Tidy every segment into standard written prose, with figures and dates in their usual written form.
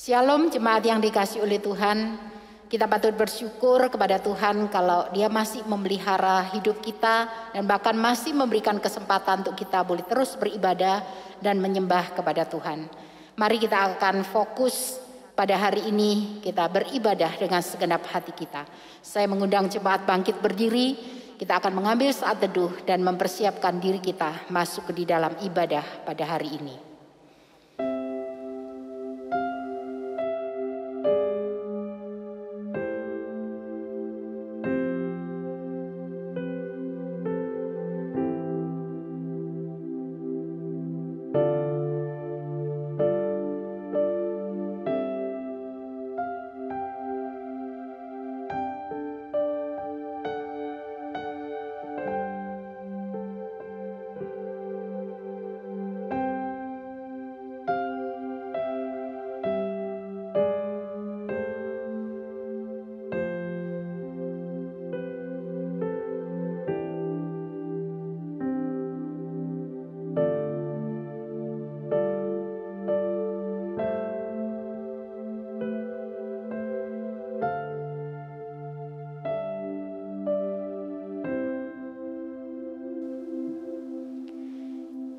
Shalom jemaat yang dikasihi oleh Tuhan. Kita patut bersyukur kepada Tuhan kalau Dia masih memelihara hidup kita dan bahkan masih memberikan kesempatan untuk kita boleh terus beribadah dan menyembah kepada Tuhan. Mari kita akan fokus pada hari ini, kita beribadah dengan segenap hati kita. Saya mengundang jemaat bangkit berdiri, kita akan mengambil saat teduh dan mempersiapkan diri kita masuk ke di dalam ibadah pada hari ini.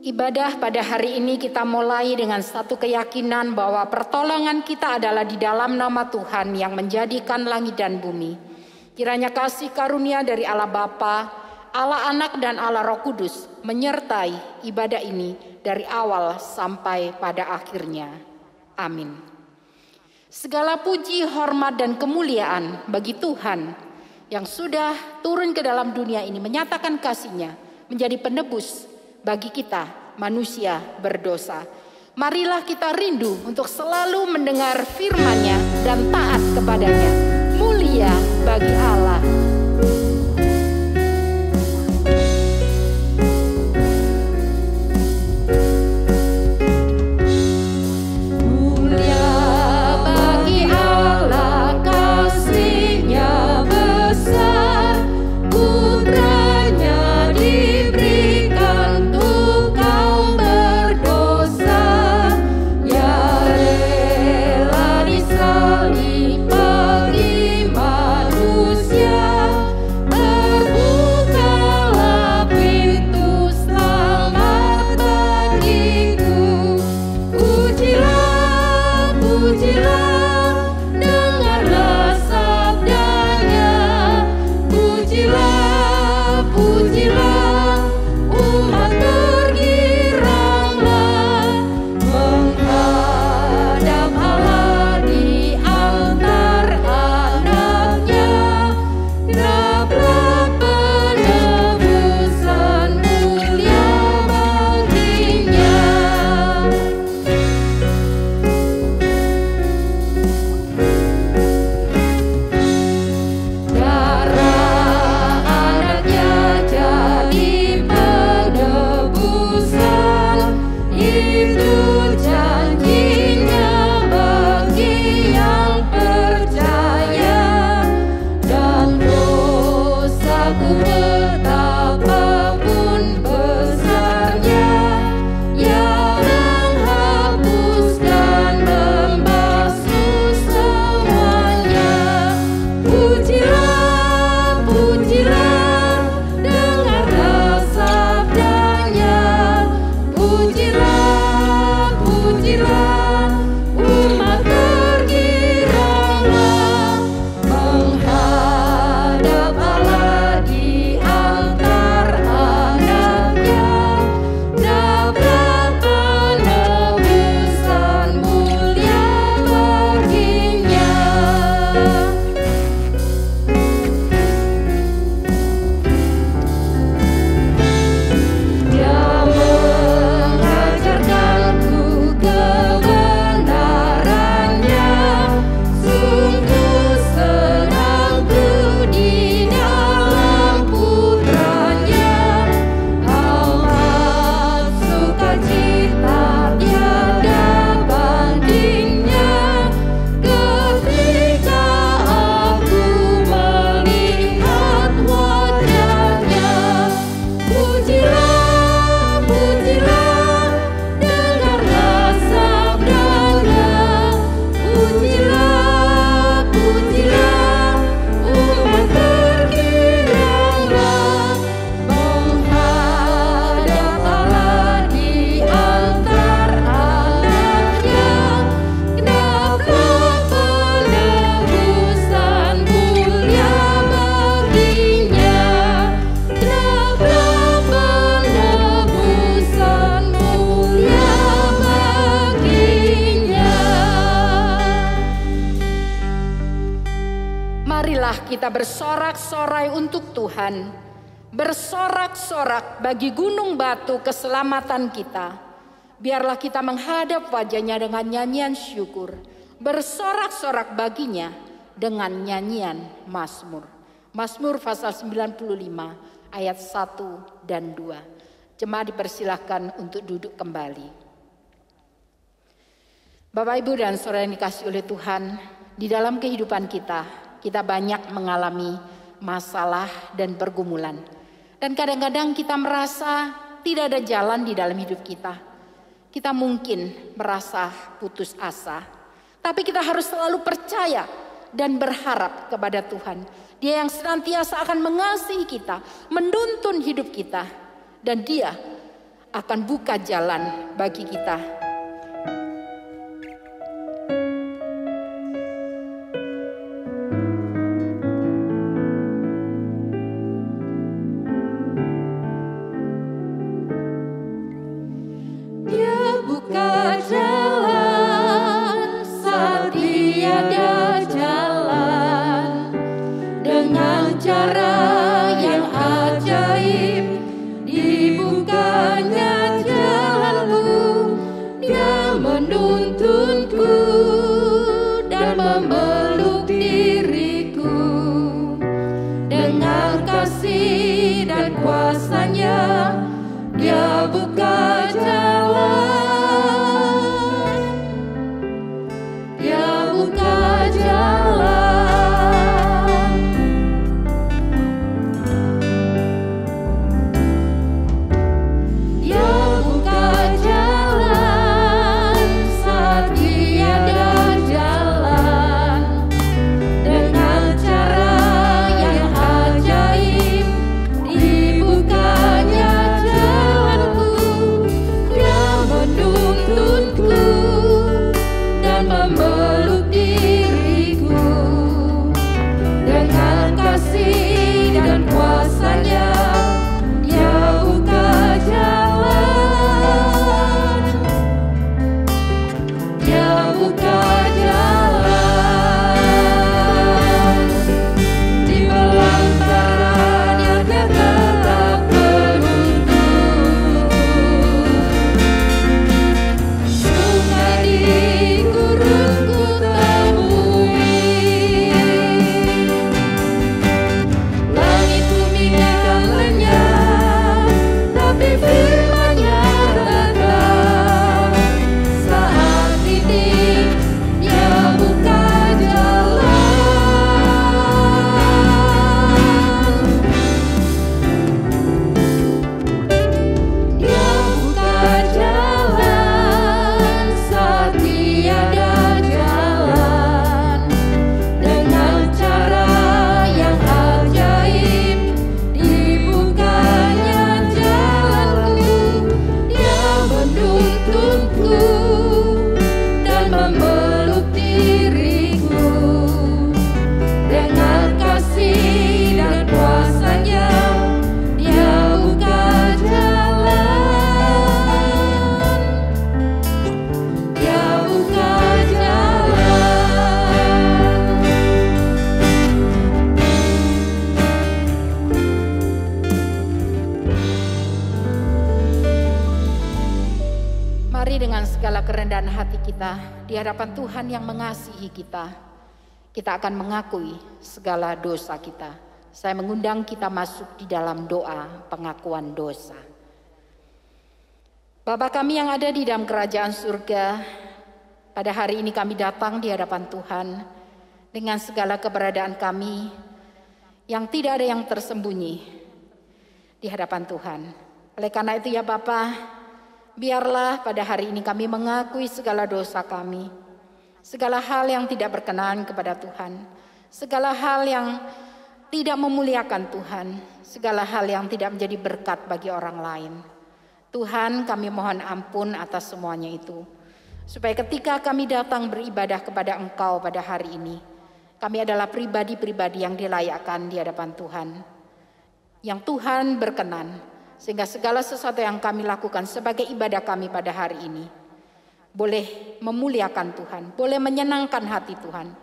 Ibadah pada hari ini kita mulai dengan satu keyakinan bahwa pertolongan kita adalah di dalam nama Tuhan yang menjadikan langit dan bumi. Kiranya kasih karunia dari Allah Bapa, Allah Anak dan Allah Roh Kudus menyertai ibadah ini dari awal sampai pada akhirnya. Amin. Segala puji, hormat dan kemuliaan bagi Tuhan yang sudah turun ke dalam dunia ini menyatakan kasih-Nya menjadi penebus bagi kita manusia berdosa. Marilah kita rindu untuk selalu mendengar firman-Nya dan taat kepadanya. Mulia bagi Allah. Bagi manusia Biarlah kita bersorak-sorai untuk Tuhan, bersorak-sorak bagi gunung batu keselamatan kita. Biarlah kita menghadap wajahnya dengan nyanyian syukur, bersorak-sorak baginya dengan nyanyian Mazmur. Mazmur pasal 95 ayat 1 dan 2. Jemaat dipersilahkan untuk duduk kembali. Bapak, Ibu, dan saudara yang dikasihi oleh Tuhan, di dalam kehidupan kita banyak mengalami masalah dan pergumulan. Dan kadang-kadang kita merasa tidak ada jalan di dalam hidup kita. Kita mungkin merasa putus asa. Tapi kita harus selalu percaya dan berharap kepada Tuhan. Dia yang senantiasa akan mengasihi kita, menuntun hidup kita. Dan Dia akan buka jalan bagi kita. Di hadapan Tuhan yang mengasihi kita akan mengakui segala dosa kita. Saya mengundang kita masuk di dalam doa pengakuan dosa. Bapa kami yang ada di dalam kerajaan surga, pada hari ini kami datang di hadapan Tuhan dengan segala keberadaan kami yang tidak ada yang tersembunyi di hadapan Tuhan. Oleh karena itu ya Bapa, biarlah pada hari ini kami mengakui segala dosa kami, segala hal yang tidak berkenan kepada Tuhan, segala hal yang tidak memuliakan Tuhan, segala hal yang tidak menjadi berkat bagi orang lain. Tuhan, kami mohon ampun atas semuanya itu, supaya ketika kami datang beribadah kepada Engkau pada hari ini, kami adalah pribadi-pribadi yang dilayakkan di hadapan Tuhan, yang Tuhan berkenan. Sehingga segala sesuatu yang kami lakukan sebagai ibadah kami pada hari ini boleh memuliakan Tuhan, boleh menyenangkan hati Tuhan,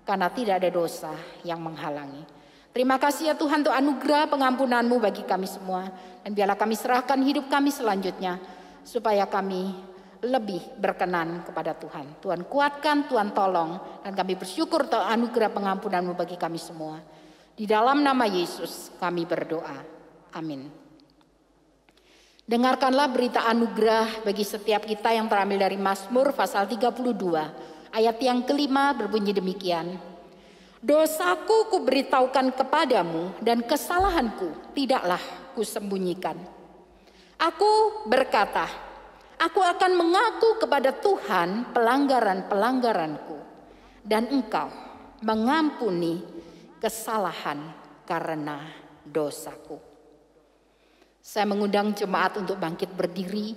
karena tidak ada dosa yang menghalangi. Terima kasih ya Tuhan untuk anugerah pengampunan-Mu bagi kami semua. Dan biarlah kami serahkan hidup kami selanjutnya, supaya kami lebih berkenan kepada Tuhan. Tuhan kuatkan, Tuhan tolong, dan kami bersyukur untuk anugerah pengampunan-Mu bagi kami semua. Di dalam nama Yesus kami berdoa. Amin. Dengarkanlah berita anugerah bagi setiap kita yang terambil dari Mazmur pasal 32. Ayat yang kelima berbunyi demikian. Dosaku kuberitahukan kepadamu dan kesalahanku tidaklah kusembunyikan. Aku berkata, aku akan mengaku kepada Tuhan pelanggaran-pelanggaranku, dan Engkau mengampuni kesalahan karena dosaku. Saya mengundang jemaat untuk bangkit berdiri,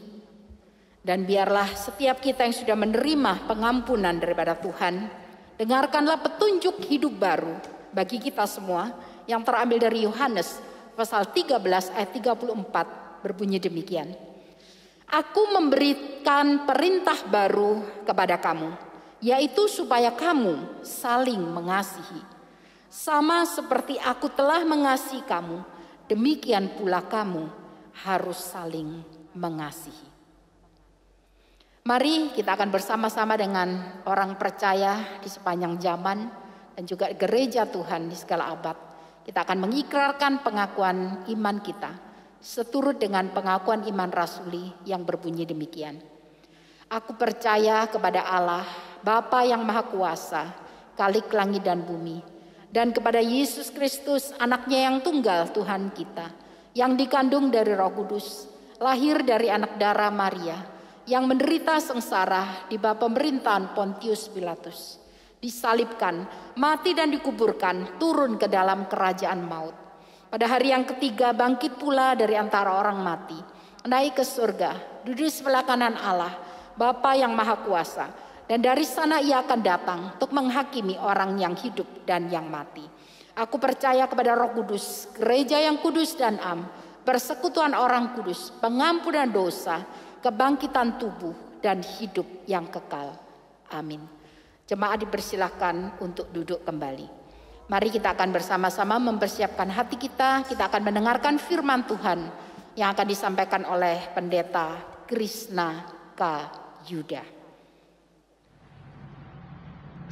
dan biarlah setiap kita yang sudah menerima pengampunan daripada Tuhan, dengarkanlah petunjuk hidup baru bagi kita semua yang terambil dari Yohanes pasal 13 ayat 34 berbunyi demikian. Aku memberikan perintah baru kepada kamu, yaitu supaya kamu saling mengasihi. Sama seperti aku telah mengasihi kamu, demikian pula kamu harus saling mengasihi. Mari kita akan bersama-sama dengan orang percaya di sepanjang zaman dan juga gereja Tuhan di segala abad. Kita akan mengikrarkan pengakuan iman kita seturut dengan pengakuan iman rasuli yang berbunyi demikian. Aku percaya kepada Allah, Bapa yang Maha Kuasa, Khalik langit dan bumi, dan kepada Yesus Kristus, anaknya yang tunggal Tuhan kita, yang dikandung dari Roh Kudus, lahir dari anak darah Maria, yang menderita sengsara di bawah pemerintahan Pontius Pilatus, disalibkan, mati dan dikuburkan, turun ke dalam kerajaan maut. Pada hari yang ketiga bangkit pula dari antara orang mati, naik ke surga, duduk sebelah kanan Allah, Bapa yang Maha Kuasa, dan dari sana ia akan datang untuk menghakimi orang yang hidup dan yang mati. Aku percaya kepada Roh Kudus, gereja yang kudus dan am, persekutuan orang kudus, pengampunan dosa, kebangkitan tubuh, dan hidup yang kekal. Amin. Jemaat dipersilahkan untuk duduk kembali. Mari kita akan bersama-sama mempersiapkan hati kita. Kita akan mendengarkan firman Tuhan yang akan disampaikan oleh Pendeta Krishna K. Yuda.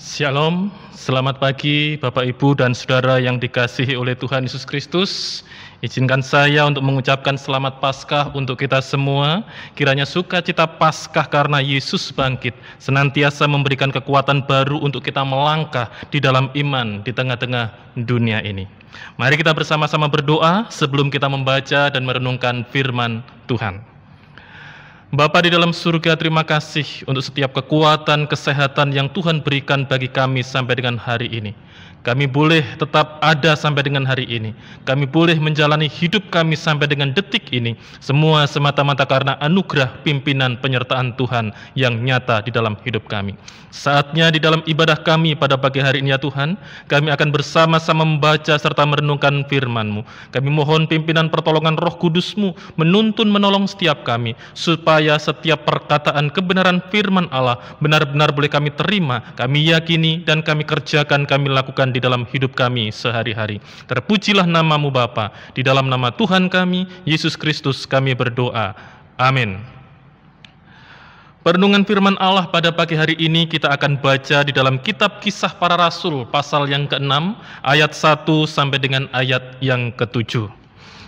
Shalom, selamat pagi Bapak Ibu dan Saudara yang dikasihi oleh Tuhan Yesus Kristus. Izinkan saya untuk mengucapkan selamat Paskah untuk kita semua. Kiranya sukacita Paskah karena Yesus bangkit senantiasa memberikan kekuatan baru untuk kita melangkah di dalam iman di tengah-tengah dunia ini. Mari kita bersama-sama berdoa sebelum kita membaca dan merenungkan firman Tuhan. Bapa di dalam surga, terima kasih untuk setiap kekuatan, kesehatan yang Tuhan berikan bagi kami sampai dengan hari ini. Kami boleh tetap ada sampai dengan hari ini. Kami boleh menjalani hidup kami sampai dengan detik ini. Semua semata-mata karena anugerah pimpinan penyertaan Tuhan yang nyata di dalam hidup kami. Saatnya di dalam ibadah kami pada pagi hari ini ya Tuhan, kami akan bersama-sama membaca serta merenungkan firman-Mu. Kami mohon pimpinan pertolongan Roh Kudus-Mu menuntun menolong setiap kami, supaya setiap perkataan kebenaran firman Allah benar-benar boleh kami terima, kami yakini, dan kami kerjakan, kami lakukan di dalam hidup kami sehari-hari. Terpujilah nama-Mu Bapa, di dalam nama Tuhan kami, Yesus Kristus kami berdoa. Amin. Perenungan firman Allah pada pagi hari ini kita akan baca di dalam kitab Kisah Para Rasul pasal yang ke-6 ayat 1 sampai dengan ayat yang ke-7.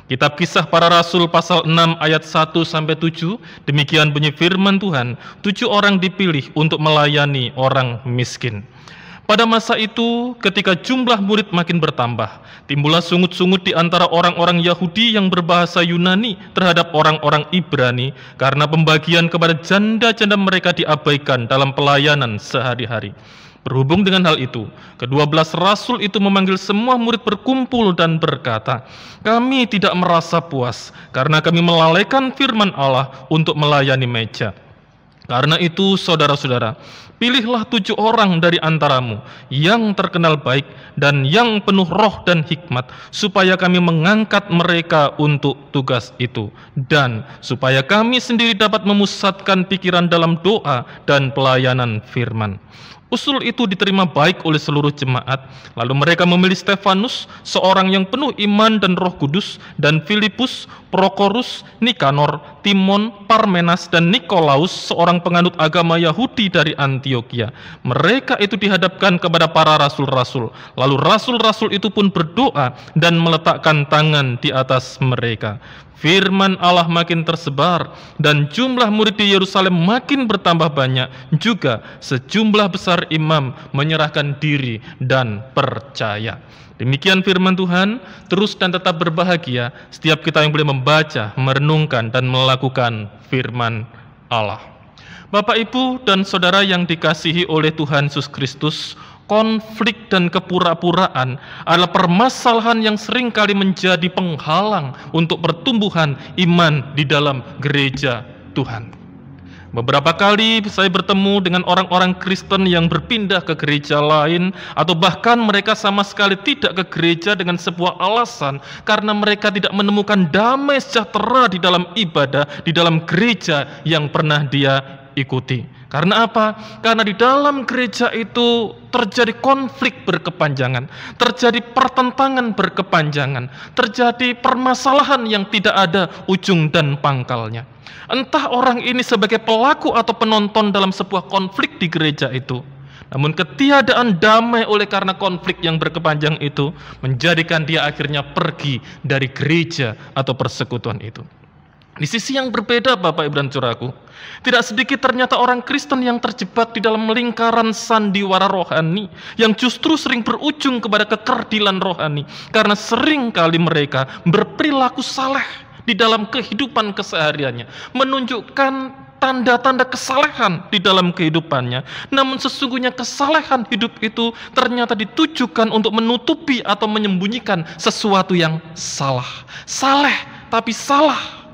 Kitab Kisah Para Rasul pasal 6 ayat 1 sampai 7, demikian bunyi firman Tuhan, 7 orang dipilih untuk melayani orang miskin. Pada masa itu, ketika jumlah murid makin bertambah, timbullah sungut-sungut di antara orang-orang Yahudi yang berbahasa Yunani terhadap orang-orang Ibrani, karena pembagian kepada janda-janda mereka diabaikan dalam pelayanan sehari-hari. Berhubung dengan hal itu, ke-12 rasul itu memanggil semua murid berkumpul dan berkata, "Kami tidak merasa puas, karena kami melalaikan firman Allah untuk melayani meja. Karena itu, saudara-saudara, pilihlah 7 orang dari antaramu yang terkenal baik dan yang penuh roh dan hikmat, supaya kami mengangkat mereka untuk tugas itu, dan supaya kami sendiri dapat memusatkan pikiran dalam doa dan pelayanan firman. Usul itu diterima baik oleh seluruh jemaat. Lalu mereka memilih Stefanus, seorang yang penuh iman dan Roh Kudus, dan Filipus, Prokorus, Nikanor, Timon, Parmenas, dan Nikolaus, seorang penganut agama Yahudi dari Antioquia. Mereka itu dihadapkan kepada para rasul-rasul. Lalu rasul-rasul itu pun berdoa dan meletakkan tangan di atas mereka. Firman Allah makin tersebar dan jumlah murid di Yerusalem makin bertambah banyak. Juga sejumlah besar imam menyerahkan diri dan percaya. Demikian firman Tuhan. Terus dan tetap berbahagia setiap kita yang boleh membaca, merenungkan, dan melakukan firman Allah. Bapak, Ibu, dan Saudara yang dikasihi oleh Tuhan Yesus Kristus, konflik dan kepura-puraan adalah permasalahan yang seringkali menjadi penghalang untuk pertumbuhan iman di dalam gereja Tuhan. Beberapa kali saya bertemu dengan orang-orang Kristen yang berpindah ke gereja lain, atau bahkan mereka sama sekali tidak ke gereja dengan sebuah alasan karena mereka tidak menemukan damai sejahtera di dalam ibadah, di dalam gereja yang pernah dia ikuti. Karena apa? Karena di dalam gereja itu terjadi konflik berkepanjangan, terjadi pertentangan berkepanjangan, terjadi permasalahan yang tidak ada ujung dan pangkalnya. Entah orang ini sebagai pelaku atau penonton dalam sebuah konflik di gereja itu. Namun ketiadaan damai oleh karena konflik yang berkepanjang itu menjadikan dia akhirnya pergi dari gereja atau persekutuan itu. Di sisi yang berbeda, Bapak, Ibu, dan Saudaraku, tidak sedikit ternyata orang Kristen yang terjebak di dalam lingkaran sandiwara rohani yang justru sering berujung kepada kekerdilan rohani karena sering kali mereka berperilaku saleh di dalam kehidupan kesehariannya, menunjukkan tanda-tanda kesalehan di dalam kehidupannya. Namun sesungguhnya kesalehan hidup itu ternyata ditujukan untuk menutupi atau menyembunyikan sesuatu yang salah. Saleh tapi salah.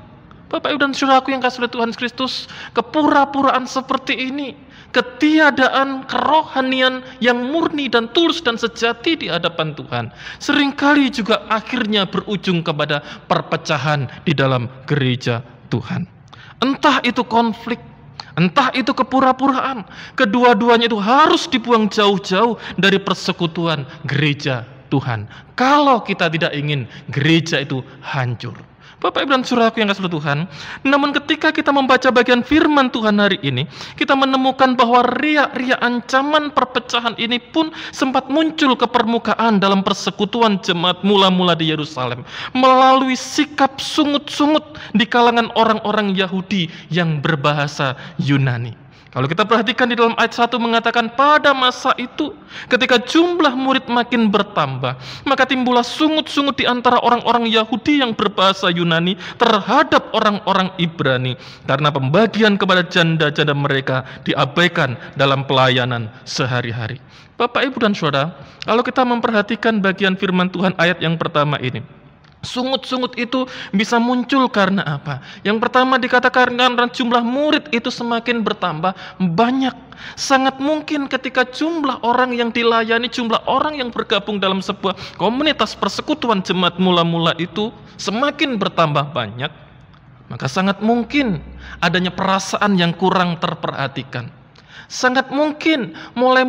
Bapak, Ibu, dan Saudaraku yang kasih oleh Tuhan Kristus, kepura-puraan seperti ini, ketiadaan kerohanian yang murni dan tulus dan sejati di hadapan Tuhan, seringkali juga akhirnya berujung kepada perpecahan di dalam gereja Tuhan. Entah itu konflik, entah itu kepura-puraan, kedua-duanya itu harus dibuang jauh-jauh dari persekutuan gereja Tuhan. Kalau kita tidak ingin gereja itu hancur. Bapak, Ibu, dan Saudaraku yang kasih oleh Tuhan, namun ketika kita membaca bagian firman Tuhan hari ini, kita menemukan bahwa riak-riak ancaman perpecahan ini pun sempat muncul ke permukaan dalam persekutuan jemaat mula-mula di Yerusalem melalui sikap sungut-sungut di kalangan orang-orang Yahudi yang berbahasa Yunani. Kalau kita perhatikan di dalam ayat 1 mengatakan pada masa itu ketika jumlah murid makin bertambah, maka timbullah sungut-sungut di antara orang-orang Yahudi yang berbahasa Yunani terhadap orang-orang Ibrani karena pembagian kepada janda-janda mereka diabaikan dalam pelayanan sehari-hari. Bapak, Ibu, dan Saudara, kalau kita memperhatikan bagian firman Tuhan ayat yang pertama ini, sungut-sungut itu bisa muncul karena apa? Yang pertama dikatakan karena jumlah murid itu semakin bertambah banyak. Sangat mungkin ketika jumlah orang yang dilayani, jumlah orang yang bergabung dalam sebuah komunitas persekutuan jemaat mula-mula itu semakin bertambah banyak, maka sangat mungkin adanya perasaan yang kurang terperhatikan. Sangat mungkin mulai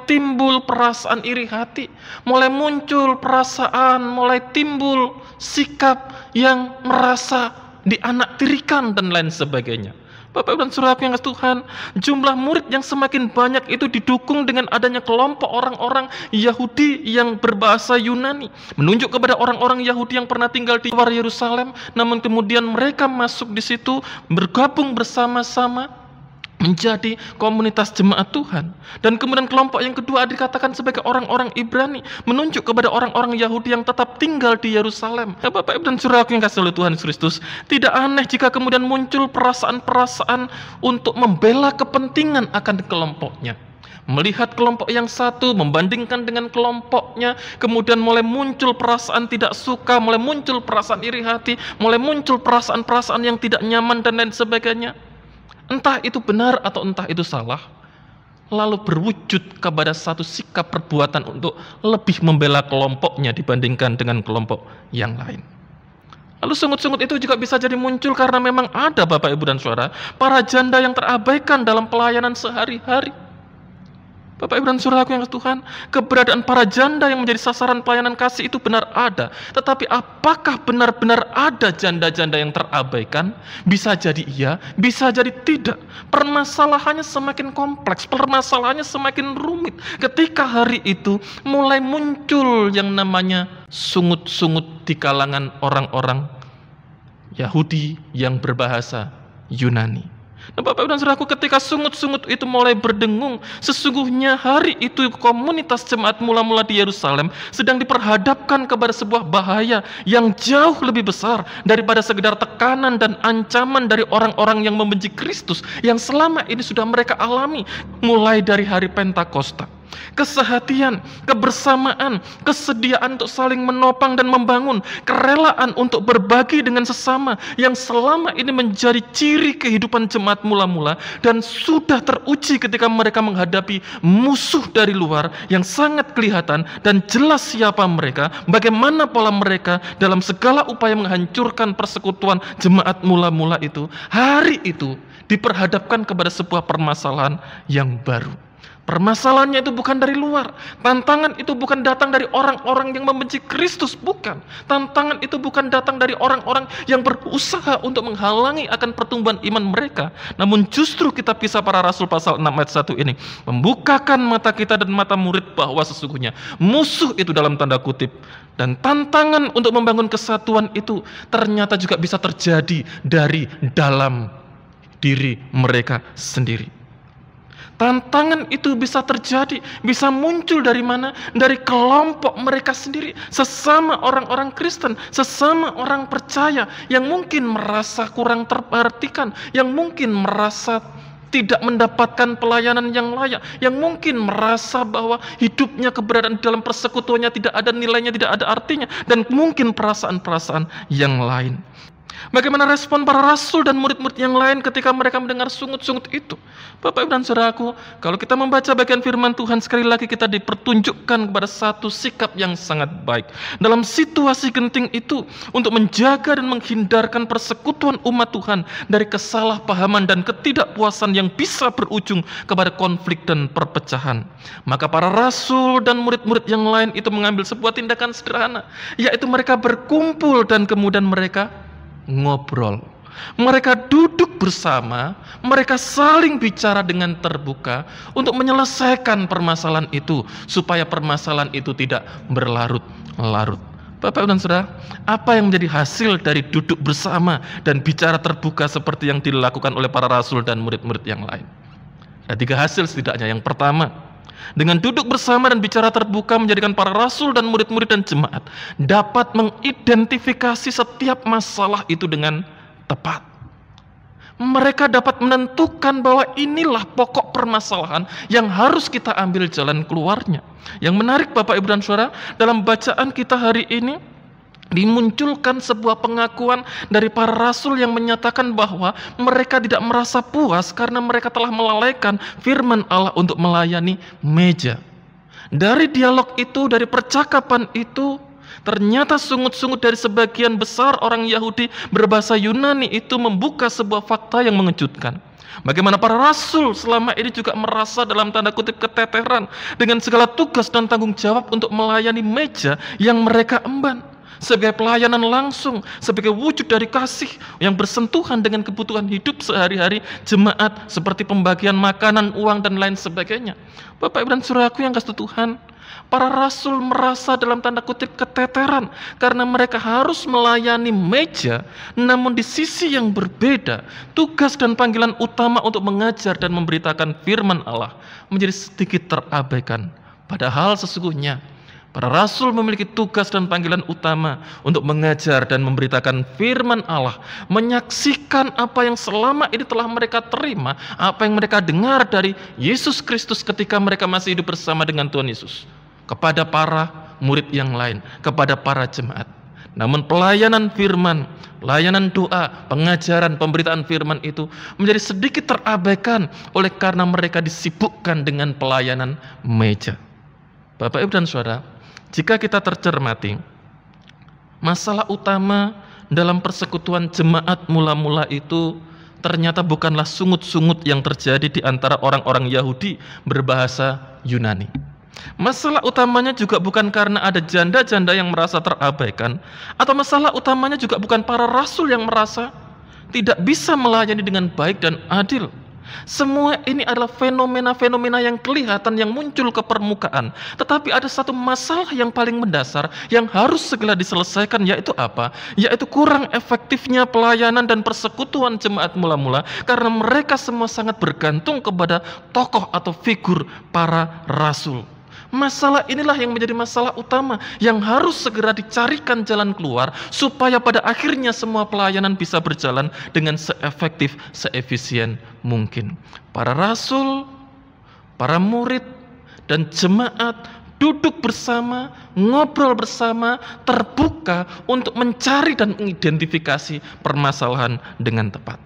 timbul perasaan iri hati, mulai muncul perasaan, mulai timbul sikap yang merasa dianaktirikan dan lain sebagainya. Bapak, Ibu, dan Saudara yang kasih Tuhan, jumlah murid yang semakin banyak itu didukung dengan adanya kelompok orang-orang Yahudi yang berbahasa Yunani, menunjuk kepada orang-orang Yahudi yang pernah tinggal di luar Yerusalem, namun kemudian mereka masuk di situ bergabung bersama-sama menjadi komunitas jemaat Tuhan. Dan kemudian kelompok yang kedua dikatakan sebagai orang-orang Ibrani, menunjuk kepada orang-orang Yahudi yang tetap tinggal di Yerusalem. Ya, Bapak, Ibu, dan Saudara yang kasih oleh Tuhan Kristus, tidak aneh jika kemudian muncul perasaan-perasaan untuk membela kepentingan akan kelompoknya. Melihat kelompok yang satu membandingkan dengan kelompoknya, kemudian mulai muncul perasaan tidak suka, mulai muncul perasaan iri hati, mulai muncul perasaan-perasaan yang tidak nyaman dan lain sebagainya. Entah itu benar atau entah itu salah, lalu berwujud kepada satu sikap perbuatan untuk lebih membela kelompoknya dibandingkan dengan kelompok yang lain. Lalu sungut-sungut itu juga bisa jadi muncul karena memang ada, Bapak, Ibu, dan Saudara, para janda yang terabaikan dalam pelayanan sehari-hari. Bapak Ibu dan Saudaraku yang Tuhan, keberadaan para janda yang menjadi sasaran pelayanan kasih itu benar ada. Tetapi apakah benar-benar ada janda-janda yang terabaikan? Bisa jadi iya, bisa jadi tidak. Permasalahannya semakin kompleks, permasalahannya semakin rumit. Ketika hari itu mulai muncul yang namanya sungut-sungut di kalangan orang-orang Yahudi yang berbahasa Yunani. Nah, Bapak Ibu dan Saudaraku, ketika sungut-sungut itu mulai berdengung, sesungguhnya hari itu komunitas jemaat mula-mula di Yerusalem sedang diperhadapkan kepada sebuah bahaya yang jauh lebih besar daripada sekedar tekanan dan ancaman dari orang-orang yang membenci Kristus yang selama ini sudah mereka alami mulai dari hari Pentakosta. Kesehatian, kebersamaan, kesediaan untuk saling menopang dan membangun, kerelaan untuk berbagi dengan sesama yang selama ini menjadi ciri kehidupan jemaat mula-mula dan sudah teruji ketika mereka menghadapi musuh dari luar yang sangat kelihatan dan jelas siapa mereka, bagaimana pola mereka dalam segala upaya menghancurkan persekutuan jemaat mula-mula itu. Hari itu diperhadapkan kepada sebuah permasalahan yang baru. Permasalahannya itu bukan dari luar. Tantangan itu bukan datang dari orang-orang yang membenci Kristus, bukan. Tantangan itu bukan datang dari orang-orang yang berusaha untuk menghalangi akan pertumbuhan iman mereka. Namun justru kitab Kisah Para Rasul pasal 6 ayat 1 ini membukakan mata kita dan mata murid bahwa sesungguhnya musuh itu dalam tanda kutip dan tantangan untuk membangun kesatuan itu ternyata juga bisa terjadi dari dalam diri mereka sendiri. Tantangan itu bisa terjadi, bisa muncul dari mana? Dari kelompok mereka sendiri, sesama orang-orang Kristen, sesama orang percaya yang mungkin merasa kurang terperhatikan, yang mungkin merasa tidak mendapatkan pelayanan yang layak, yang mungkin merasa bahwa hidupnya, keberadaan dalam persekutuannya tidak ada nilainya, tidak ada artinya, dan mungkin perasaan-perasaan yang lain. Bagaimana respon para rasul dan murid-murid yang lain ketika mereka mendengar sungut-sungut itu? Bapak Ibu dan Saudaraku, kalau kita membaca bagian firman Tuhan, sekali lagi kita dipertunjukkan kepada satu sikap yang sangat baik. Dalam situasi genting itu, untuk menjaga dan menghindarkan persekutuan umat Tuhan dari kesalahpahaman dan ketidakpuasan yang bisa berujung kepada konflik dan perpecahan. Maka para rasul dan murid-murid yang lain itu mengambil sebuah tindakan sederhana, yaitu mereka berkumpul dan kemudian mereka ngobrol. Mereka duduk bersama, mereka saling bicara dengan terbuka untuk menyelesaikan permasalahan itu supaya permasalahan itu tidak berlarut-larut. Bapak dan Saudara, apa yang menjadi hasil dari duduk bersama dan bicara terbuka seperti yang dilakukan oleh para rasul dan murid-murid yang lain? Ada 3 hasil setidaknya. Yang pertama, dengan duduk bersama dan bicara terbuka menjadikan para rasul dan murid-murid dan jemaat dapat mengidentifikasi setiap masalah itu dengan tepat. Mereka dapat menentukan bahwa inilah pokok permasalahan yang harus kita ambil jalan keluarnya. Yang menarik Bapak Ibu dan Saudara, dalam bacaan kita hari ini dimunculkan sebuah pengakuan dari para rasul yang menyatakan bahwa mereka tidak merasa puas karena mereka telah melalaikan firman Allah untuk melayani meja. Dari dialog itu, dari percakapan itu, ternyata sungut-sungut dari sebagian besar orang Yahudi berbahasa Yunani itu membuka sebuah fakta yang mengejutkan. Bagaimana para rasul selama ini juga merasa dalam tanda kutip keteteran dengan segala tugas dan tanggung jawab untuk melayani meja yang mereka emban. Sebagai pelayanan langsung, sebagai wujud dari kasih yang bersentuhan dengan kebutuhan hidup sehari-hari jemaat, seperti pembagian makanan, uang, dan lain sebagainya. Bapak Ibu dan Saudaraku yang kasih Tuhan, para rasul merasa dalam tanda kutip keteteran karena mereka harus melayani meja, namun di sisi yang berbeda, tugas dan panggilan utama untuk mengajar dan memberitakan firman Allah menjadi sedikit terabaikan. Padahal sesungguhnya para rasul memiliki tugas dan panggilan utama untuk mengajar dan memberitakan firman Allah, menyaksikan apa yang selama ini telah mereka terima, apa yang mereka dengar dari Yesus Kristus ketika mereka masih hidup bersama dengan Tuhan Yesus, kepada para murid yang lain, kepada para jemaat. Namun pelayanan firman, pelayanan doa, pengajaran, pemberitaan firman itu menjadi sedikit terabaikan oleh karena mereka disibukkan dengan pelayanan meja. Bapak Ibu dan Saudara, jika kita tercermati, masalah utama dalam persekutuan jemaat mula-mula itu ternyata bukanlah sungut-sungut yang terjadi di antara orang-orang Yahudi berbahasa Yunani. Masalah utamanya juga bukan karena ada janda-janda yang merasa terabaikan, atau masalah utamanya juga bukan para rasul yang merasa tidak bisa melayani dengan baik dan adil. Semua ini adalah fenomena-fenomena yang kelihatan, yang muncul ke permukaan. Tetapi ada satu masalah yang paling mendasar yang harus segera diselesaikan, yaitu apa? Yaitu kurang efektifnya pelayanan dan persekutuan jemaat mula-mula, karena mereka semua sangat bergantung kepada tokoh atau figur para rasul. Masalah inilah yang menjadi masalah utama yang harus segera dicarikan jalan keluar, supaya pada akhirnya semua pelayanan bisa berjalan dengan seefektif, seefisien mungkin. Para rasul, para murid, dan jemaat duduk bersama, ngobrol bersama, terbuka untuk mencari dan mengidentifikasi permasalahan dengan tepat.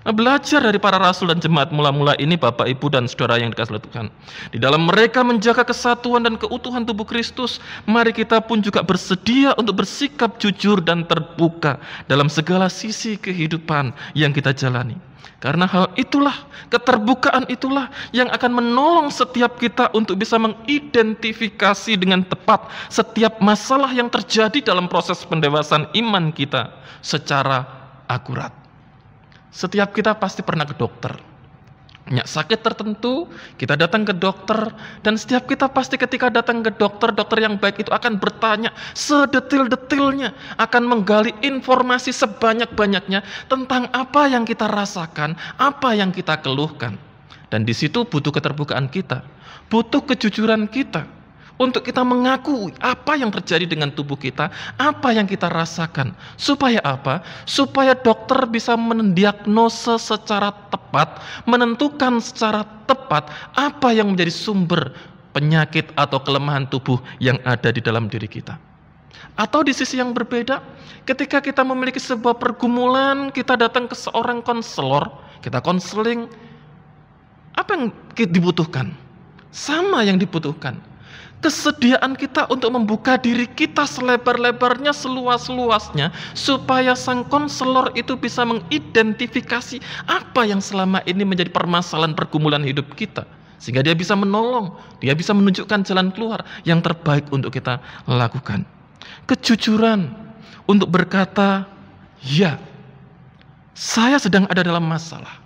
Belajar dari para rasul dan jemaat mula-mula ini, Bapak, Ibu, dan Saudara yang dikasihi Tuhan. Di dalam mereka menjaga kesatuan dan keutuhan tubuh Kristus, mari kita pun juga bersedia untuk bersikap jujur dan terbuka dalam segala sisi kehidupan yang kita jalani. Karena hal itulah, keterbukaan itulah yang akan menolong setiap kita untuk bisa mengidentifikasi dengan tepat setiap masalah yang terjadi dalam proses pendewasaan iman kita secara akurat. Setiap kita pasti pernah ke dokter. Punya sakit tertentu, kita datang ke dokter, dan setiap kita pasti ketika datang ke dokter, dokter yang baik itu akan bertanya sedetil-detilnya, akan menggali informasi sebanyak-banyaknya tentang apa yang kita rasakan, apa yang kita keluhkan. Dan di situ butuh keterbukaan kita, butuh kejujuran kita, untuk kita mengakui apa yang terjadi dengan tubuh kita, apa yang kita rasakan. Supaya apa? Supaya dokter bisa mendiagnosa secara tepat, menentukan secara tepat apa yang menjadi sumber penyakit atau kelemahan tubuh yang ada di dalam diri kita. Atau di sisi yang berbeda, ketika kita memiliki sebuah pergumulan, kita datang ke seorang konselor, kita konseling, apa yang dibutuhkan? Sama yang dibutuhkan. Kesediaan kita untuk membuka diri kita selebar-lebarnya, seluas-luasnya, supaya sang konselor itu bisa mengidentifikasi apa yang selama ini menjadi permasalahan pergumulan hidup kita, sehingga dia bisa menolong, dia bisa menunjukkan jalan keluar yang terbaik untuk kita lakukan. Kejujuran untuk berkata, ya, saya sedang ada dalam masalah,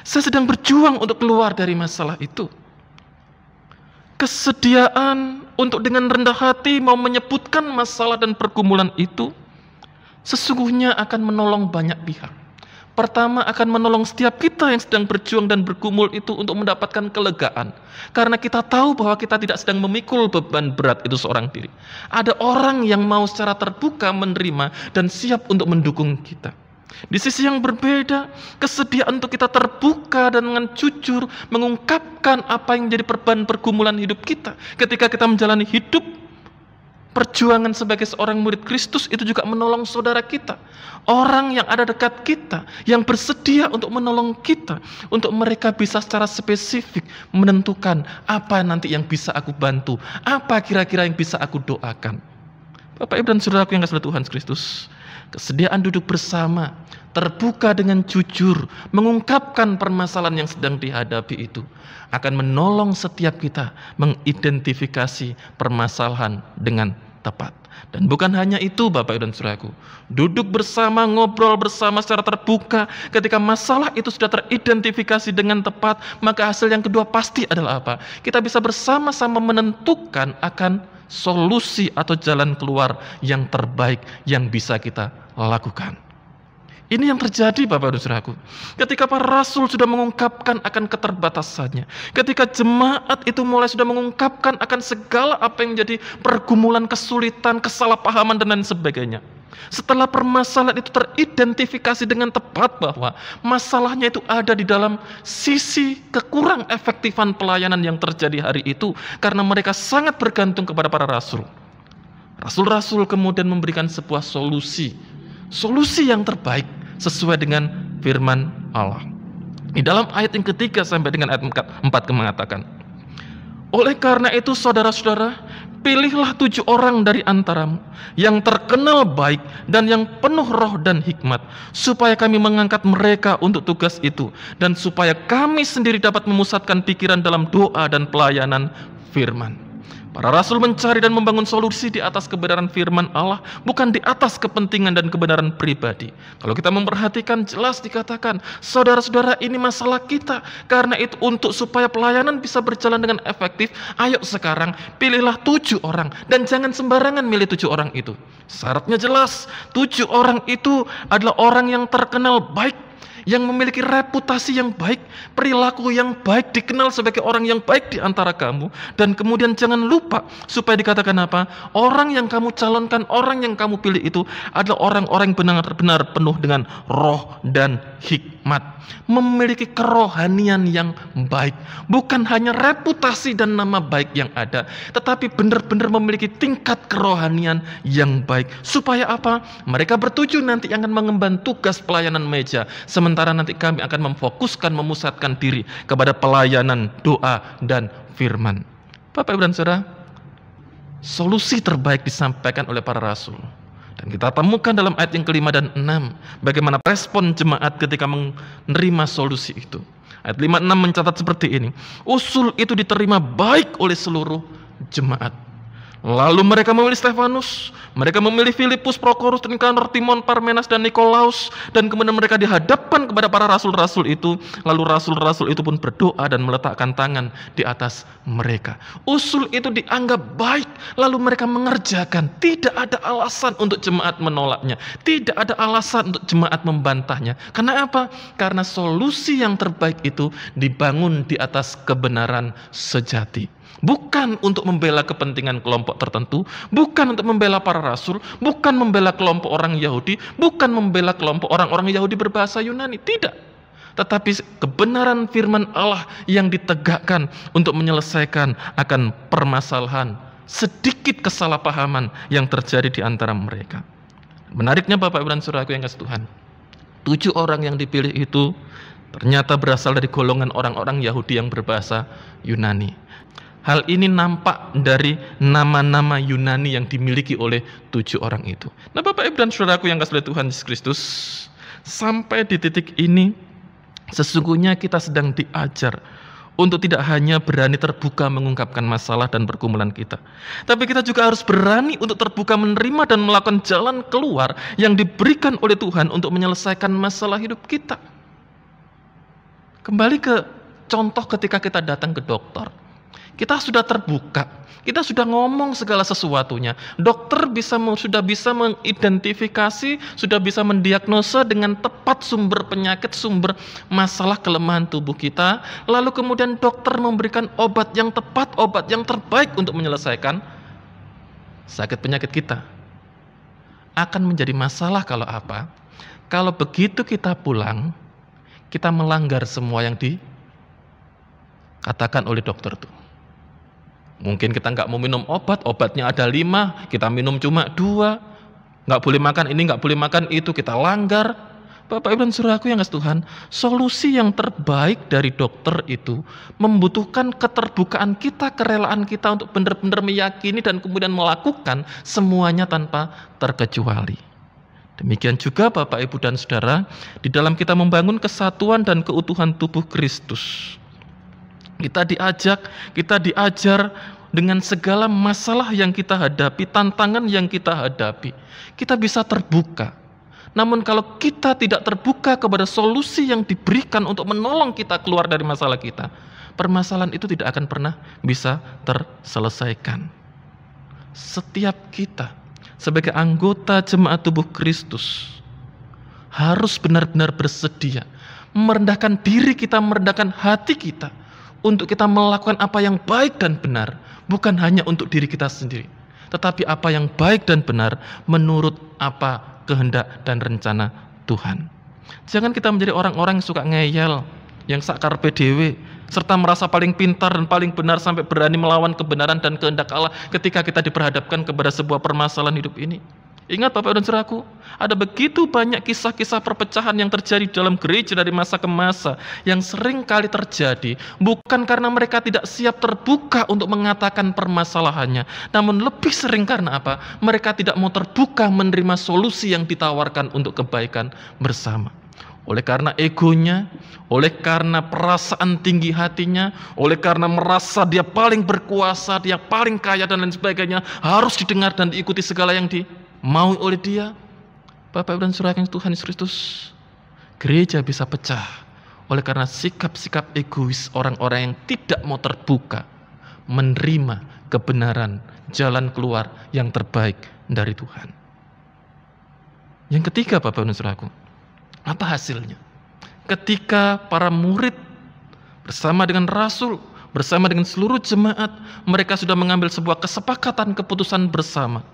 saya sedang berjuang untuk keluar dari masalah itu. Kesediaan untuk dengan rendah hati mau menyebutkan masalah dan pergumulan itu sesungguhnya akan menolong banyak pihak. Pertama, akan menolong setiap kita yang sedang berjuang dan bergumul itu untuk mendapatkan kelegaan, karena kita tahu bahwa kita tidak sedang memikul beban berat itu seorang diri. Ada orang yang mau secara terbuka menerima dan siap untuk mendukung kita. Di sisi yang berbeda, kesediaan untuk kita terbuka dan dengan jujur mengungkapkan apa yang menjadi beban pergumulan hidup kita ketika kita menjalani hidup perjuangan sebagai seorang murid Kristus, itu juga menolong saudara kita, orang yang ada dekat kita, yang bersedia untuk menolong kita, untuk mereka bisa secara spesifik menentukan apa nanti yang bisa aku bantu, apa kira-kira yang bisa aku doakan. Bapak, Ibu, dan saudaraku yang kasih Tuhan Kristus, kesediaan duduk bersama, terbuka dengan jujur, mengungkapkan permasalahan yang sedang dihadapi itu akan menolong setiap kita mengidentifikasi permasalahan dengan tepat. Dan bukan hanya itu, Bapak, Ibu, dan saudaraku, duduk bersama, ngobrol bersama secara terbuka, ketika masalah itu sudah teridentifikasi dengan tepat, maka hasil yang kedua pasti adalah apa? Kita bisa bersama-sama menentukan akan solusi atau jalan keluar yang terbaik yang bisa kita lakukan. Ini yang terjadi, Bapak dan Saudaraku, ketika para rasul sudah mengungkapkan akan keterbatasannya, ketika jemaat itu mulai sudah mengungkapkan akan segala apa yang menjadi pergumulan, kesulitan, kesalahpahaman dan lain sebagainya. Setelah permasalahan itu teridentifikasi dengan tepat bahwa masalahnya itu ada di dalam sisi kekurang efektifan pelayanan yang terjadi hari itu, karena mereka sangat bergantung kepada para rasul. Rasul-rasul kemudian memberikan sebuah solusi yang terbaik sesuai dengan firman Allah. Di dalam ayat yang ketiga sampai dengan ayat 4 mengatakan, oleh karena itu saudara-saudara, pilihlah 7 orang dari antaramu yang terkenal baik dan yang penuh roh dan hikmat, supaya kami mengangkat mereka untuk tugas itu, dan supaya kami sendiri dapat memusatkan pikiran dalam doa dan pelayanan firman. Para rasul mencari dan membangun solusi di atas kebenaran firman Allah, bukan di atas kepentingan dan kebenaran pribadi. Kalau kita memperhatikan, jelas dikatakan, saudara-saudara, ini masalah kita. Karena itu untuk supaya pelayanan bisa berjalan dengan efektif, ayo sekarang pilihlah 7 orang. Dan jangan sembarangan milih 7 orang itu. Syaratnya jelas, 7 orang itu adalah orang yang terkenal baik, yang memiliki reputasi yang baik, perilaku yang baik, dikenal sebagai orang yang baik di antara kamu. Dan kemudian jangan lupa, supaya dikatakan apa? Orang yang kamu calonkan, orang yang kamu pilih itu adalah orang-orang yang benar-benar penuh dengan roh dan hikmat, memiliki kerohanian yang baik, bukan hanya reputasi dan nama baik yang ada, tetapi benar-benar memiliki tingkat kerohanian yang baik. Supaya apa? Mereka bertuju nanti akan mengemban tugas pelayanan meja, sementara nanti kami akan memfokuskan, memusatkan diri kepada pelayanan doa dan firman. Bapak, Ibu, dan Saudara, solusi terbaik disampaikan oleh para rasul. Dan kita temukan dalam ayat yang kelima dan 6, bagaimana respon jemaat ketika menerima solusi itu. Ayat 5-6 mencatat seperti ini. Usul itu diterima baik oleh seluruh jemaat. Lalu mereka memilih Stefanus, mereka memilih Filipus, Prokorus, Nikanor, Timon, Parmenas, dan Nikolaus. Dan kemudian mereka dihadapkan kepada para rasul-rasul itu. Lalu rasul-rasul itu pun berdoa dan meletakkan tangan di atas mereka. Usul itu dianggap baik, lalu mereka mengerjakan. Tidak ada alasan untuk jemaat menolaknya, tidak ada alasan untuk jemaat membantahnya. Karena apa? Karena solusi yang terbaik itu dibangun di atas kebenaran sejati. Bukan untuk membela kepentingan kelompok tertentu, bukan untuk membela para rasul, bukan membela kelompok orang Yahudi, bukan membela kelompok orang-orang Yahudi berbahasa Yunani, tidak. Tetapi kebenaran firman Allah yang ditegakkan untuk menyelesaikan akan permasalahan, sedikit kesalahpahaman yang terjadi di antara mereka. Menariknya Bapak, Ibu, dan Saudaraku yang kasih Tuhan, 7 orang yang dipilih itu ternyata berasal dari golongan orang-orang Yahudi yang berbahasa Yunani. Hal ini nampak dari nama-nama Yunani yang dimiliki oleh 7 orang itu. Nah, Bapak, Ibu, dan Saudaraku yang kasih oleh Tuhan Yesus Kristus, sampai di titik ini sesungguhnya kita sedang diajar untuk tidak hanya berani terbuka mengungkapkan masalah dan pergumulan kita, tapi kita juga harus berani untuk terbuka menerima dan melakukan jalan keluar yang diberikan oleh Tuhan untuk menyelesaikan masalah hidup kita. Kembali ke contoh ketika kita datang ke dokter. Kita sudah terbuka, kita sudah ngomong segala sesuatunya. Dokter sudah bisa mengidentifikasi, sudah bisa mendiagnosa dengan tepat sumber penyakit, sumber masalah kelemahan tubuh kita. Lalu kemudian dokter memberikan obat yang tepat, obat yang terbaik untuk menyelesaikan sakit penyakit kita. Akan menjadi masalah kalau apa? Kalau begitu kita pulang, kita melanggar semua yang dikatakan oleh dokter itu. Mungkin kita nggak mau minum obat, obatnya ada 5, kita minum cuma 2. Nggak boleh makan ini, nggak boleh makan itu, kita langgar. Bapak, Ibu, dan Saudaraku yang kasih Tuhan, solusi yang terbaik dari dokter itu membutuhkan keterbukaan kita, kerelaan kita untuk benar-benar meyakini dan kemudian melakukan semuanya tanpa terkecuali. Demikian juga Bapak, Ibu, dan Saudara, di dalam kita membangun kesatuan dan keutuhan tubuh Kristus. Kita diajar dengan segala masalah yang kita hadapi, tantangan yang kita hadapi. Kita bisa terbuka. Namun kalau kita tidak terbuka kepada solusi yang diberikan untuk menolong kita keluar dari masalah kita, permasalahan itu tidak akan pernah bisa terselesaikan. Setiap kita sebagai anggota jemaat tubuh Kristus harus benar-benar bersedia merendahkan diri kita, merendahkan hati kita, untuk kita melakukan apa yang baik dan benar, bukan hanya untuk diri kita sendiri, tetapi apa yang baik dan benar menurut apa kehendak dan rencana Tuhan. Jangan kita menjadi orang-orang yang suka ngeyel, yang sakar PDW, serta merasa paling pintar dan paling benar sampai berani melawan kebenaran dan kehendak Allah ketika kita diperhadapkan kepada sebuah permasalahan hidup ini. Ingat Bapak dan Saudaraku, ada begitu banyak kisah-kisah perpecahan yang terjadi dalam gereja dari masa ke masa, yang sering kali terjadi bukan karena mereka tidak siap terbuka untuk mengatakan permasalahannya, namun lebih sering karena apa? Mereka tidak mau terbuka menerima solusi yang ditawarkan untuk kebaikan bersama. Oleh karena egonya, oleh karena perasaan tinggi hatinya, oleh karena merasa dia paling berkuasa, dia paling kaya dan lain sebagainya, harus didengar dan diikuti segala yang mau oleh dia. Bapak dan Saudara yang Tuhan Yesus Kristus, gereja bisa pecah oleh karena sikap-sikap egois orang-orang yang tidak mau terbuka menerima kebenaran, jalan keluar yang terbaik dari Tuhan. Yang ketiga Bapak dan Saudaraku, apa hasilnya? Ketika para murid bersama dengan rasul, bersama dengan seluruh jemaat, mereka sudah mengambil sebuah kesepakatan keputusan bersama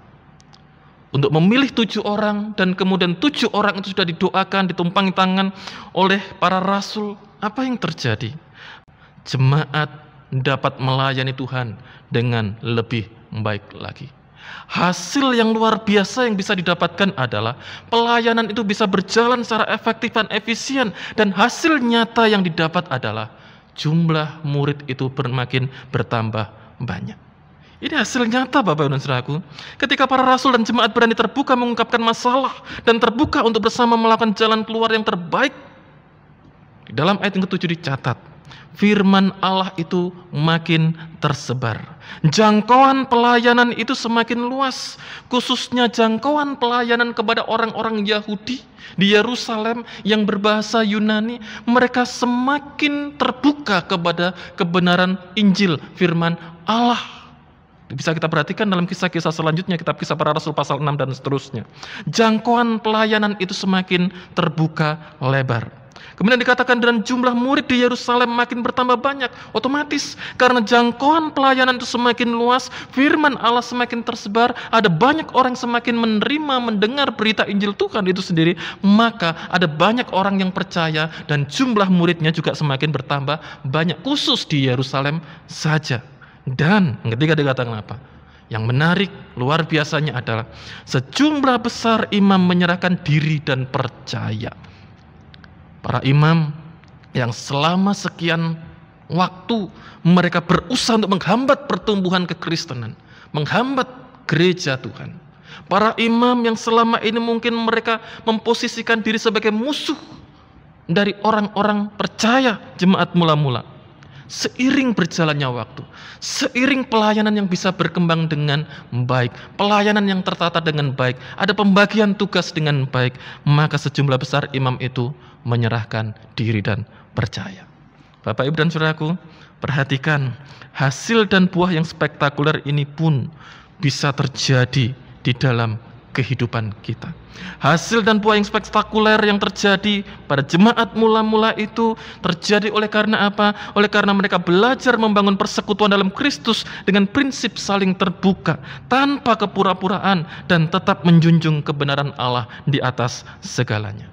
untuk memilih 7 orang, dan kemudian 7 orang itu sudah didoakan, ditumpangi tangan oleh para rasul. Apa yang terjadi? Jemaat dapat melayani Tuhan dengan lebih baik lagi. Hasil yang luar biasa yang bisa didapatkan adalah pelayanan itu bisa berjalan secara efektif dan efisien, dan hasil nyata yang didapat adalah jumlah murid itu makin bertambah banyak. Ini hasil nyata Bapak dan Saudaraku. Ketika para rasul dan jemaat berani terbuka mengungkapkan masalah dan terbuka untuk bersama melakukan jalan keluar yang terbaik. Di dalam ayat yang ke-7 dicatat, firman Allah itu makin tersebar. Jangkauan pelayanan itu semakin luas, khususnya jangkauan pelayanan kepada orang-orang Yahudi di Yerusalem yang berbahasa Yunani. Mereka semakin terbuka kepada kebenaran Injil, firman Allah. Bisa kita perhatikan dalam kisah-kisah selanjutnya, kitab Kisah Para Rasul pasal 6 dan seterusnya. Jangkauan pelayanan itu semakin terbuka lebar. Kemudian dikatakan dan jumlah murid di Yerusalem makin bertambah banyak. Otomatis karena jangkauan pelayanan itu semakin luas, firman Allah semakin tersebar, ada banyak orang semakin menerima, mendengar berita Injil Tuhan itu sendiri, maka ada banyak orang yang percaya dan jumlah muridnya juga semakin bertambah banyak, khusus di Yerusalem saja. Dan ketika dikatakan apa? Yang menarik luar biasanya adalah sejumlah besar imam menyerahkan diri dan percaya. Para imam yang selama sekian waktu mereka berusaha untuk menghambat pertumbuhan kekristenan, menghambat gereja Tuhan. Para imam yang selama ini mungkin mereka memposisikan diri sebagai musuh dari orang-orang percaya jemaat mula-mula. Seiring berjalannya waktu, seiring pelayanan yang bisa berkembang dengan baik, pelayanan yang tertata dengan baik, ada pembagian tugas dengan baik, maka sejumlah besar imam itu menyerahkan diri dan percaya. Bapak Ibu dan Saudaraku, perhatikan hasil dan buah yang spektakuler ini pun bisa terjadi di dalam kehidupan kita. Hasil dan buah yang spektakuler yang terjadi pada jemaat mula-mula itu terjadi oleh karena apa? Oleh karena mereka belajar membangun persekutuan dalam Kristus dengan prinsip saling terbuka, tanpa kepura-puraan, dan tetap menjunjung kebenaran Allah di atas segalanya.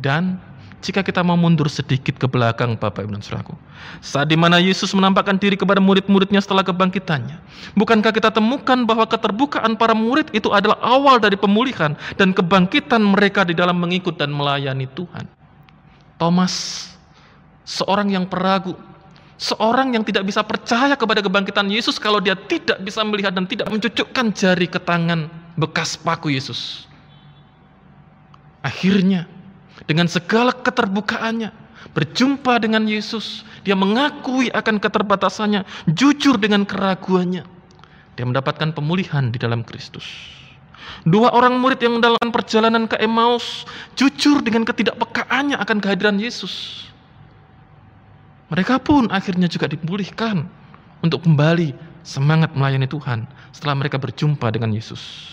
Dan jika kita mau mundur sedikit ke belakang Bapak Ibu dan Saudaraku, saat dimana Yesus menampakkan diri kepada murid-muridnya setelah kebangkitannya, bukankah kita temukan bahwa keterbukaan para murid itu adalah awal dari pemulihan dan kebangkitan mereka di dalam mengikut dan melayani Tuhan? Thomas, seorang yang peragu, seorang yang tidak bisa percaya kepada kebangkitan Yesus kalau dia tidak bisa melihat dan tidak mencucukkan jari ke tangan bekas paku Yesus. Akhirnya dengan segala keterbukaannya, berjumpa dengan Yesus, dia mengakui akan keterbatasannya, jujur dengan keraguannya. Dia mendapatkan pemulihan di dalam Kristus. 2 orang murid yang dalam perjalanan ke Emmaus, jujur dengan ketidakpekaannya akan kehadiran Yesus. Mereka pun akhirnya juga dipulihkan untuk kembali semangat melayani Tuhan setelah mereka berjumpa dengan Yesus.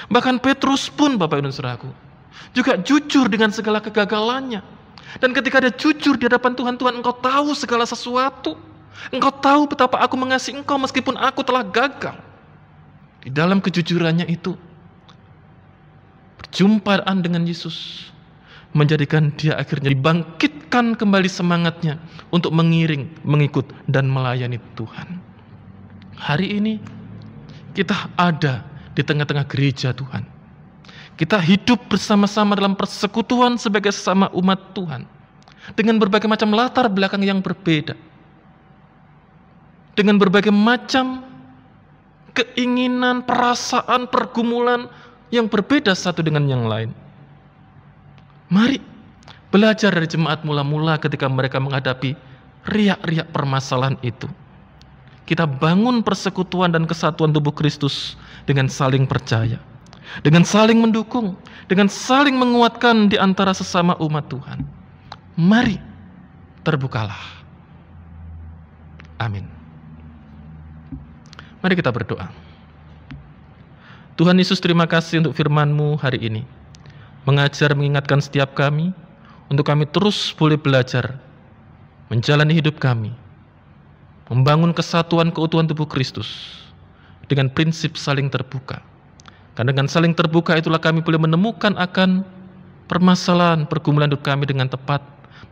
Bahkan Petrus pun, Bapak Ibu dan Saudaraku, juga jujur dengan segala kegagalannya. Dan ketika dia jujur di hadapan Tuhan, Tuhan, Engkau tahu segala sesuatu. Engkau tahu betapa aku mengasihi Engkau meskipun aku telah gagal. Di dalam kejujurannya itu, perjumpaan dengan Yesus menjadikan dia akhirnya dibangkitkan kembali semangatnya untuk mengiring, mengikut, dan melayani Tuhan. Hari ini kita ada di tengah-tengah gereja Tuhan. Kita hidup bersama-sama dalam persekutuan sebagai sesama umat Tuhan, dengan berbagai macam latar belakang yang berbeda, dengan berbagai macam keinginan, perasaan, pergumulan yang berbeda satu dengan yang lain. Mari belajar dari jemaat mula-mula ketika mereka menghadapi riak-riak permasalahan itu. Kita bangun persekutuan dan kesatuan tubuh Kristus dengan saling percaya, dengan saling mendukung, dengan saling menguatkan di antara sesama umat Tuhan. Mari terbukalah. Amin. Mari kita berdoa. Tuhan Yesus, terima kasih untuk firman-Mu hari ini. Mengajar, mengingatkan setiap kami, untuk kami terus boleh belajar menjalani hidup kami, membangun kesatuan keutuhan tubuh Kristus dengan prinsip saling terbuka. Karena dengan saling terbuka itulah kami boleh menemukan akan permasalahan pergumulan hidup kami dengan tepat,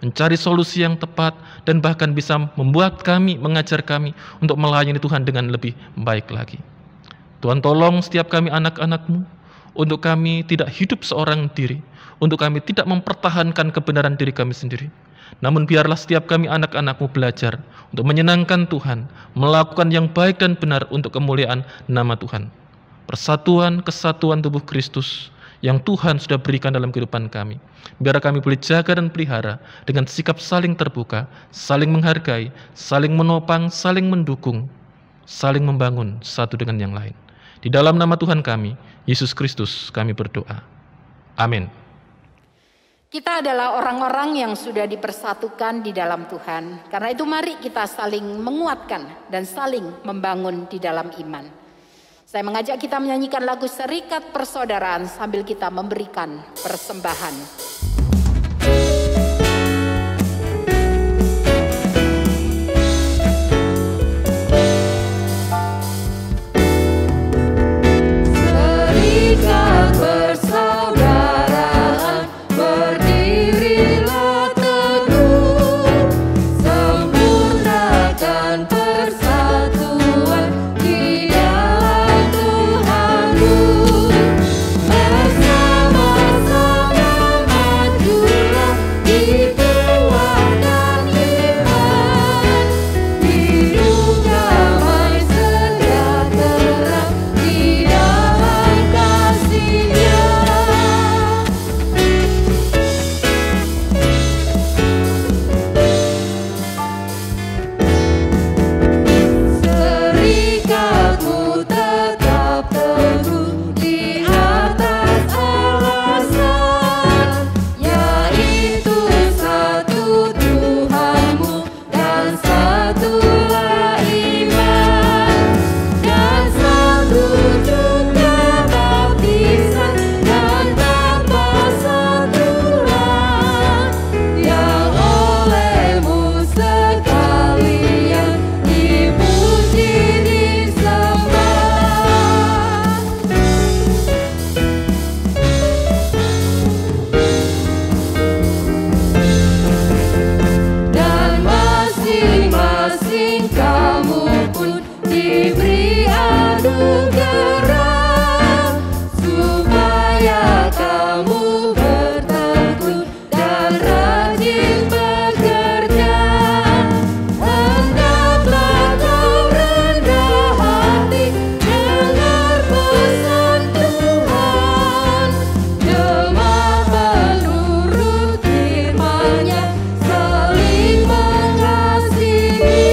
mencari solusi yang tepat, dan bahkan bisa membuat kami, mengajar kami untuk melayani Tuhan dengan lebih baik lagi. Tuhan, tolong setiap kami anak-anak-Mu, untuk kami tidak hidup seorang diri, untuk kami tidak mempertahankan kebenaran diri kami sendiri. Namun biarlah setiap kami anak-anak-Mu belajar untuk menyenangkan Tuhan, melakukan yang baik dan benar untuk kemuliaan nama Tuhan. Persatuan, kesatuan tubuh Kristus yang Tuhan sudah berikan dalam kehidupan kami. Biar kami boleh jaga dan pelihara dengan sikap saling terbuka, saling menghargai, saling menopang, saling mendukung, saling membangun satu dengan yang lain. Di dalam nama Tuhan kami, Yesus Kristus, kami berdoa. Amin. Kita adalah orang-orang yang sudah dipersatukan di dalam Tuhan. Karena itu mari kita saling menguatkan dan saling membangun di dalam iman. Saya mengajak kita menyanyikan lagu Serikat Persaudaraan sambil kita memberikan persembahan. Serikat persaudaraan berdirilah teguh, sempurnakan persatuan di dalam Tuhanmu. Bersama-sama majulah dikuatkan iman, hidup damai sejahtera di dalam kasih-Nya. Serikatmu tetap teguh di atas alasan, yaitu satu Tuhanmu dan satulah iman, dan satu juga baptisan dan Bapa satulah, yang olehmu sekalian dipuji disembah. Dan masing-masing kamu pun diberi anugerah, supaya kamu bertekun dan rajin bekerja. Hendaklah kau rendah hati, dengar pesan Tuhan, jemaah penurut firman-Nya, saling mengasihi.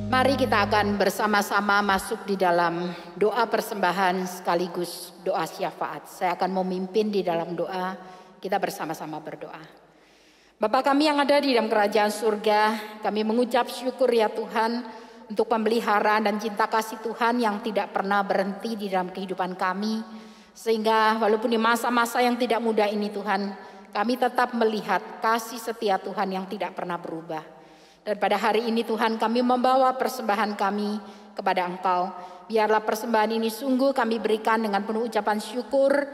Mari kita akan bersama-sama masuk di dalam doa persembahan sekaligus doa syafaat. Saya akan memimpin di dalam doa, kita bersama-sama berdoa. Bapa kami yang ada di dalam kerajaan surga, kami mengucap syukur ya Tuhan untuk pemeliharaan dan cinta kasih Tuhan yang tidak pernah berhenti di dalam kehidupan kami. Sehingga walaupun di masa-masa yang tidak mudah ini Tuhan, kami tetap melihat kasih setia Tuhan yang tidak pernah berubah. Dan pada hari ini Tuhan kami membawa persembahan kami kepada Engkau. Biarlah persembahan ini sungguh kami berikan dengan penuh ucapan syukur.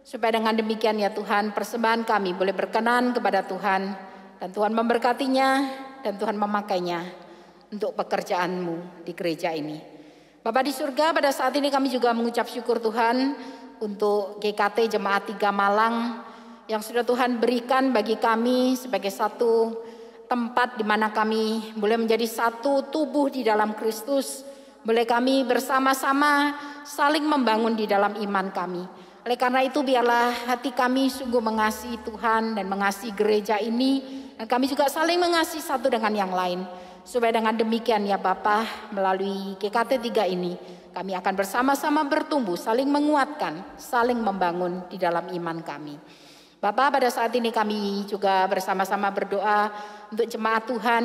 Supaya dengan demikian ya Tuhan persembahan kami boleh berkenan kepada Tuhan. Dan Tuhan memberkatinya dan Tuhan memakainya untuk pekerjaan-Mu di gereja ini. Bapa di surga, pada saat ini kami juga mengucap syukur Tuhan untuk GKT Jemaat 3 Malang yang sudah Tuhan berikan bagi kami sebagai satu tempat di mana kami boleh menjadi satu tubuh di dalam Kristus, boleh kami bersama-sama saling membangun di dalam iman kami. Oleh karena itu biarlah hati kami sungguh mengasihi Tuhan dan mengasihi gereja ini, dan kami juga saling mengasihi satu dengan yang lain. Supaya dengan demikian ya Bapa, melalui GKT 3 ini kami akan bersama-sama bertumbuh, saling menguatkan, saling membangun di dalam iman kami. Bapa, pada saat ini kami juga bersama-sama berdoa untuk jemaat Tuhan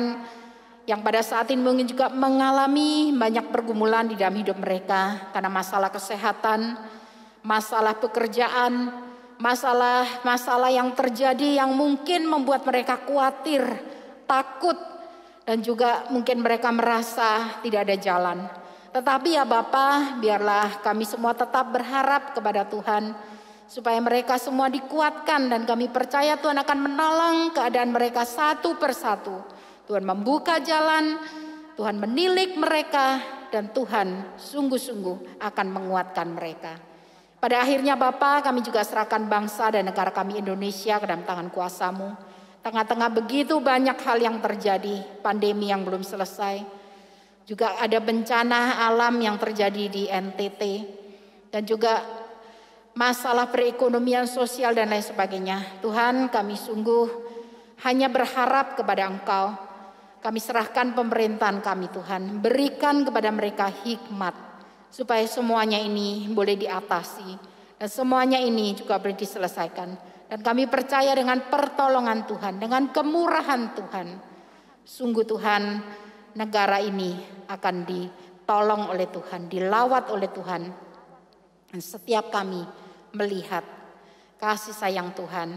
yang pada saat ini mungkin juga mengalami banyak pergumulan di dalam hidup mereka karena masalah kesehatan, masalah pekerjaan, masalah yang terjadi yang mungkin membuat mereka khawatir, takut, dan juga mungkin mereka merasa tidak ada jalan. Tetapi ya Bapa, biarlah kami semua tetap berharap kepada Tuhan supaya mereka semua dikuatkan, dan kami percaya Tuhan akan menolong keadaan mereka satu persatu. Tuhan membuka jalan, Tuhan menilik mereka, dan Tuhan sungguh-sungguh akan menguatkan mereka. Pada akhirnya Bapa, kami juga serahkan bangsa dan negara kami Indonesia ke dalam tangan kuasa-Mu. Tengah-tengah begitu banyak hal yang terjadi, pandemi yang belum selesai, juga ada bencana alam yang terjadi di NTT, dan juga masalah perekonomian sosial dan lain sebagainya. Tuhan, kami sungguh hanya berharap kepada Engkau. Kami serahkan pemerintahan kami Tuhan, berikan kepada mereka hikmat, supaya semuanya ini boleh diatasi, dan semuanya ini juga boleh diselesaikan. Dan kami percaya dengan pertolongan Tuhan, dengan kemurahan Tuhan, sungguh Tuhan, negara ini akan ditolong oleh Tuhan, dilawat oleh Tuhan. Dan setiap kami melihat kasih sayang Tuhan,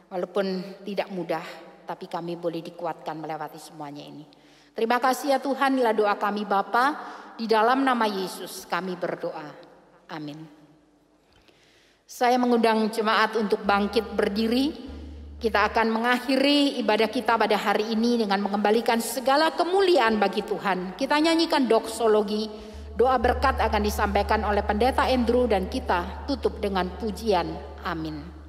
walaupun tidak mudah, tapi kami boleh dikuatkan melewati semuanya ini. Terima kasih ya Tuhan, inilah doa kami Bapa, di dalam nama Yesus kami berdoa. Amin. Saya mengundang jemaat untuk bangkit berdiri. Kita akan mengakhiri ibadah kita pada hari ini dengan mengembalikan segala kemuliaan bagi Tuhan. Kita nyanyikan doksologi, doa berkat akan disampaikan oleh Pendeta Andrew, dan kita tutup dengan pujian. Amin.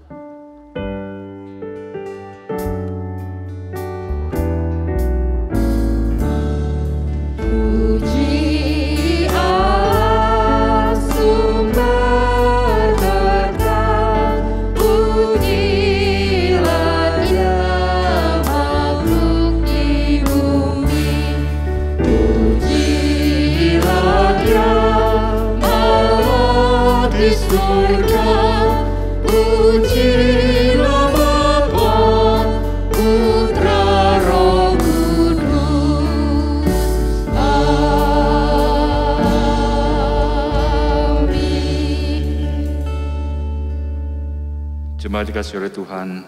Jemaat dikasihi oleh Tuhan,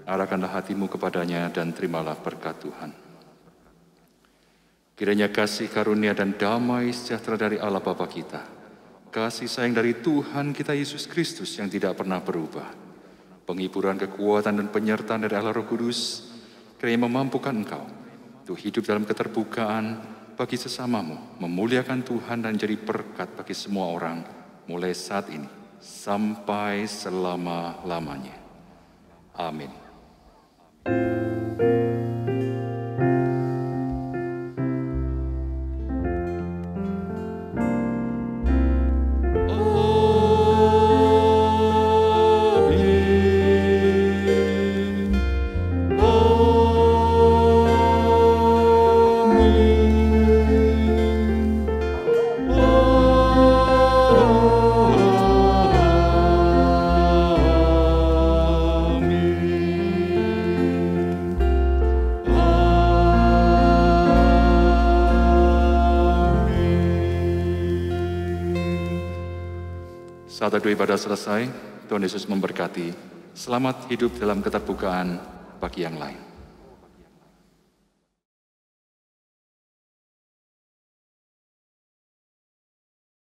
arahkanlah hatimu kepadanya dan terimalah berkat Tuhan. Kiranya kasih karunia dan damai sejahtera dari Allah Bapa kita, kasih sayang dari Tuhan kita Yesus Kristus yang tidak pernah berubah, penghiburan, kekuatan, dan penyertaan dari Allah Roh Kudus, kiranya memampukan engkau untuk hidup dalam keterbukaan bagi sesamamu, memuliakan Tuhan dan jadi berkat bagi semua orang, mulai saat ini sampai selama-lamanya. Amin. Saat teduh ibadah selesai, Tuhan Yesus memberkati. Selamat hidup dalam keterbukaan bagi yang lain.